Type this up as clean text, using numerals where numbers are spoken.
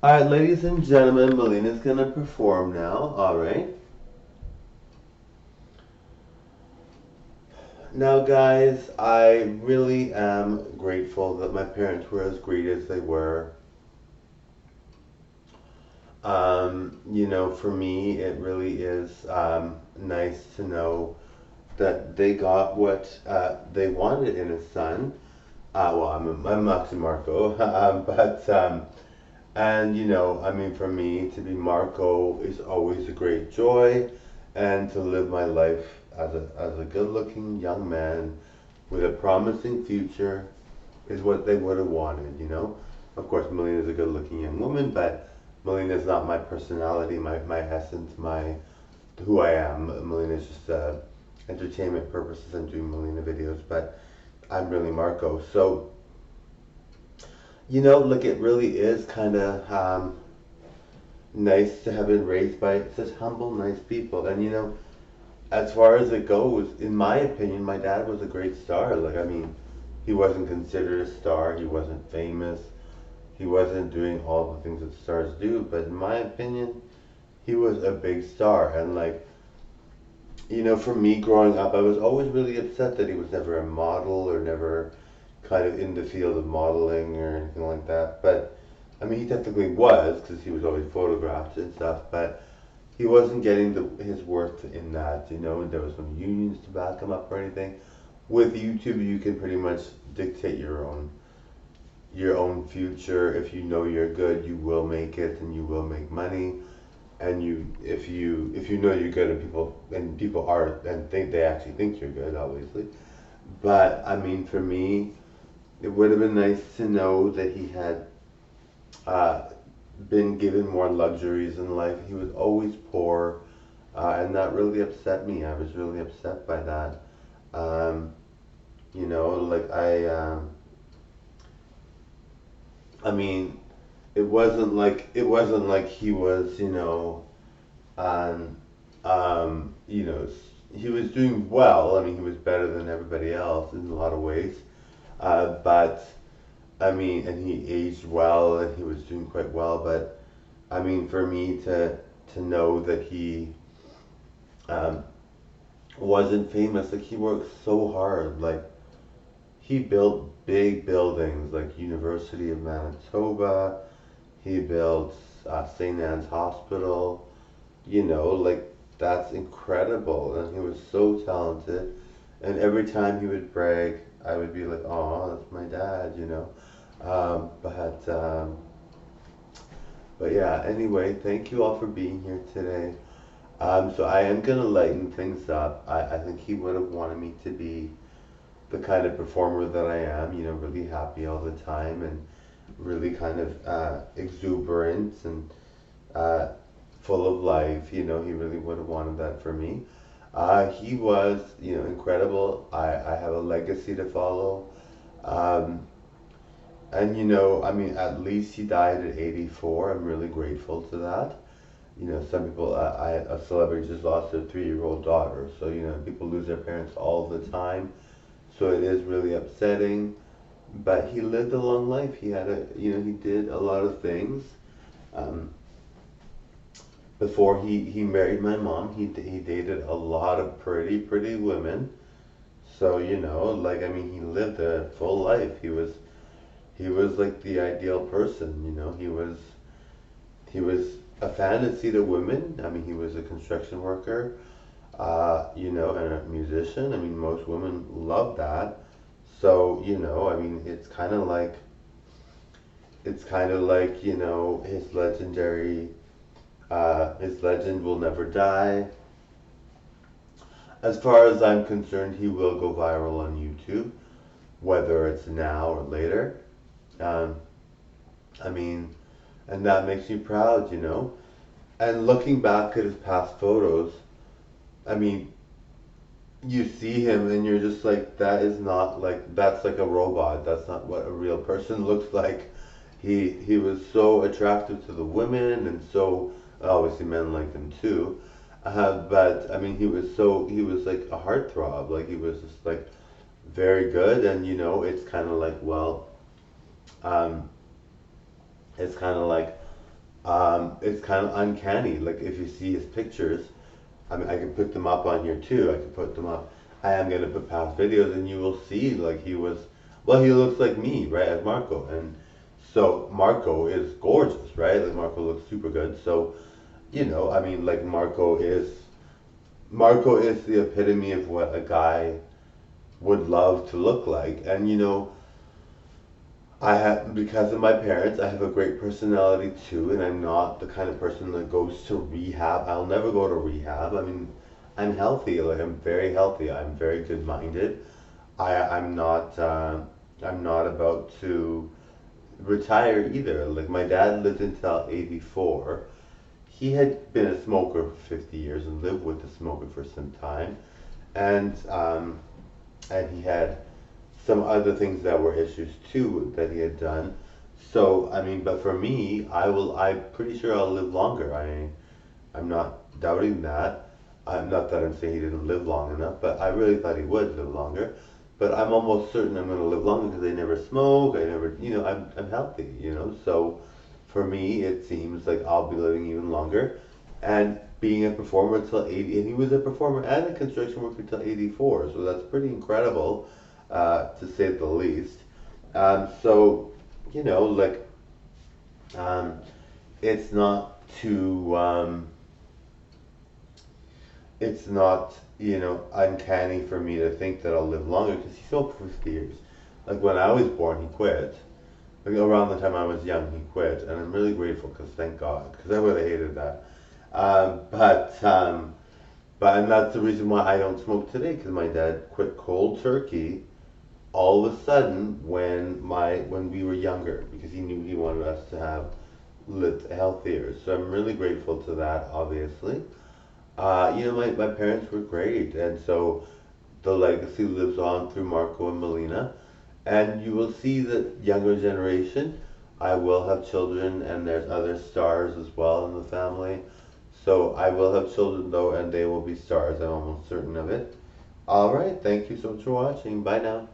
Alright, ladies and gentlemen, Melina's gonna perform now. Alright. Now, guys, I really am grateful that my parents were as great as they were. For me, it really is nice to know that they got what they wanted in a son. I'm actually Marco, and for me to be Marco is always a great joy, and to live my life as a good-looking young man with a promising future is what they would have wanted. Of course, Melina's a good-looking young woman, but Melina's not my personality, my essence, my who I am. Melina's just entertainment purposes. I'm doing Melina videos, but I'm really Marco. So, look, it really is kind of nice to have been raised by such humble, nice people. And as far as it goes, in my opinion, my dad was a great star. Like, he wasn't considered a star. He wasn't famous. He wasn't doing all the things that stars do. But in my opinion, he was a big star. And like, for me growing up, I was always really upset that he was never a model or never kind of in the field of modeling or anything like that. But he technically was because he was always photographed and stuff. But he wasn't getting his worth in that. There was no unions to back him up or anything. With YouTube, you can pretty much dictate your own future. If you know you're good, you will make it and you will make money. And if you know you're good, and people are and think they actually think you're good, obviously. But for me, it would have been nice to know that he had uh, been given more luxuries in life. He was always poor, and that really upset me. I was really upset by that. Um, like I mean, it wasn't like he was, um, um, you know, he was doing well. He was better than everybody else in a lot of ways. But and he aged well, and he was doing quite well. But for me to know that he um, wasn't famous, like he worked so hard, like he built big buildings, like University of Manitoba. He built St. Anne's Hospital. Like that's incredible, and he was so talented. And every time he would brag, I would be like, "Oh, that's my dad." But yeah. Anyway, thank you all for being here today. So I am gonna lighten things up. I think he would have wanted me to be the kind of performer that I am. Really happy all the time and really kind of exuberant and uh, full of life. He really would have wanted that for me. He was, incredible. I have a legacy to follow. Um, and, at least he died at 84. I'm really grateful to that. Some people, a celebrity just lost their 3-year-old daughter. So, people lose their parents all the time. So it is really upsetting. But he lived a long life. He did a lot of things. Um, Before he married my mom, he dated a lot of pretty, pretty women. So, like, he lived a full life. He was like the ideal person. He was a fantasy to women. He was a construction worker, and a musician. Most women love that. So, it's kind of like, his legend will never die. As far as I'm concerned, he will go viral on YouTube, whether it's now or later. Um, I mean, and that makes me proud. And looking back at his past photos, I mean, you see him and you're just like, that's like a robot. That's not what a real person looks like. He was so attractive to the women, and so obviously men liked him too. But he was like a heartthrob. Like he was just like very good, and it's kind of like, well, um, it's kind of like It's kind of uncanny. Like if you see his pictures, I mean, I can put them up on here too. I can put them up. I am gonna put past videos, and you will see like he was. Well, he looks like me, right, as Marco, and so Marco is gorgeous, right? Like Marco looks super good. So I mean, like Marco is the epitome of what a guy would love to look like, and I have, because of my parents, I have a great personality too, and I'm not the kind of person that goes to rehab. I'll never go to rehab. I mean, I'm healthy, like I'm very healthy. I'm very good-minded. I'm not about to retire either. Like my dad lived until 84. He had been a smoker for 50 years and lived with a smoker for some time, and he had some other things that were issues too that he had done. So I mean, but for me, I'm pretty sure I'll live longer. I'm not doubting that. I'm not that I'm saying he didn't live long enough, but I really thought he would live longer. But I'm almost certain I'm going to live longer because I never smoke. I never, I'm healthy. So for me, it seems like I'll be living even longer, and being a performer till 80. And he was a performer and a construction worker till 84. So that's pretty incredible, to say the least. So like, um, it's not too. It's not, uncanny for me to think that I'll live longer because he smoked for 50 years. Like when I was born, he quit. Like around the time I was young, he quit, and I'm really grateful because thank God, because I would have hated that. Um, but um, and that's the reason why I don't smoke today because my dad quit cold turkey all of a sudden when we were younger because he knew he wanted us to have lived healthier. So I'm really grateful to that, obviously. My parents were great, and so the legacy lives on through Marco and Melina. And you will see the younger generation. I will have children, and there's other stars as well in the family. So I will have children though, and they will be stars. I'm almost certain of it. All right, thank you so much for watching. Bye now.